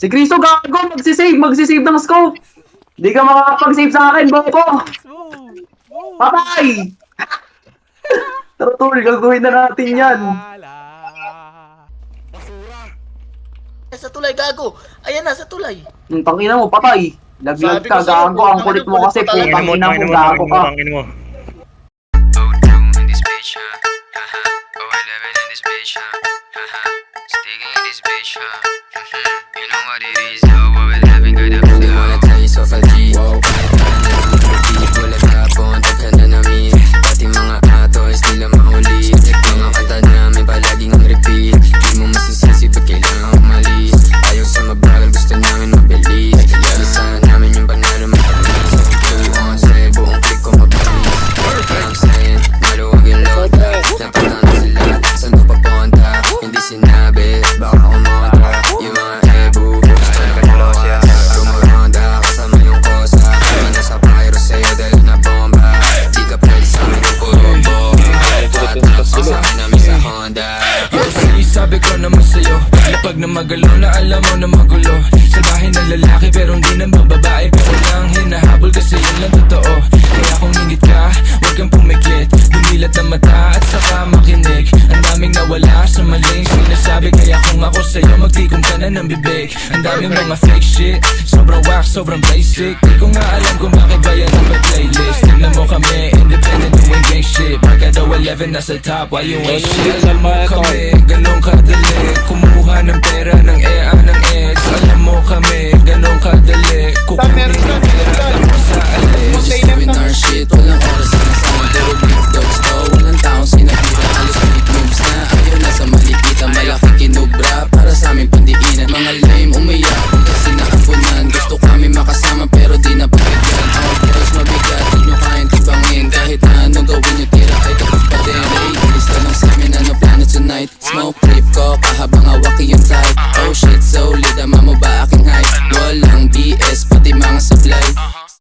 Si Criso gago, magsisave ng scope. Hindi ka makakapag-save sa akin, Boko. Patay! Tara tol, gagawin na natin yan. Sa tulay, gago. Ayan na, sa tulay. Yung tangina mo, patay. Laglag Sabi ka, ko sa'yo, gago. Ang kulit mo kasi, putang ina putang ina mo, gago ka. In this bitch, huh? Haha. Oh, 11 in this bitch, huh? Haha. Sticking in this bitch, huh? You know what it is, yo. Oh, 11 got up. They wanna taste of a G. Wow. Wala tapon, tagka na namin. Pati mga atos, nila mahuli. Mga kanta namin palaging on repeat. Di mo masisisi, ba't kailangan umalis? Ayaw sa mabagal, gusto namin mabilis. Lalisan namin yung panalo matamis. Two on say, buong click ko mabilis. I'm saying, maluwag yung lota. Napatanda sila, saan ko papunta? Hindi sinabi, baka kumontra. Yung mga ebu, gusto na kalawa. Rumuronda, kasama yung kosa. Kaya nasa pyro sa'yo dahil na bomba. Di ka pwede sa amin yung puro bomba. Kasama namin sa Honda. Sabi ko naman sa'yo, lapag na magalo na alam mo na magulo. Salbahin ng lalaki pero hindi naman babae. Pero lang hinahabol kasi yun lang totoo. Kaya kung ingit ka, huwag kang pumikit. Dumilat na mata at saka makinig. Ang daming nawala sa maling sinasabi. Kaya kung ako sa'yo, magtikom ka na ng bibig. Ang daming mga fake shit, sobrang wax, sobrang basic. Di ko nga alam kung bakit ba yan ang playlist. Tignan mo kami, independent doing gang shit. Pagka daw 11 nasa top, why you ain't shit? Alam mo kami, ganun kadali. Kumuha ng pera ng EA ng ex. Alam mo kami, ganun kadali. Kukunin ng pera mo sa alis. Just doing our shit, walang oras na nasama. Puro big dogs to, walang taong sinabira. Halos big moves na, ayaw na sa malikita. Malaki kinubra, para sa aming pandiinan. Mga lame umiyak, kasi naapunan. Gusto kami makasama, pero di na pabigyan. Our boys mabigat, di nyo kayang tibangin. Kahit na anong gawin nyo, tira ay tapos pa din. Lista lang sa amin, ano plano tonight? Smoke trip ko, kahabang awaki yung type. Oh shit, solid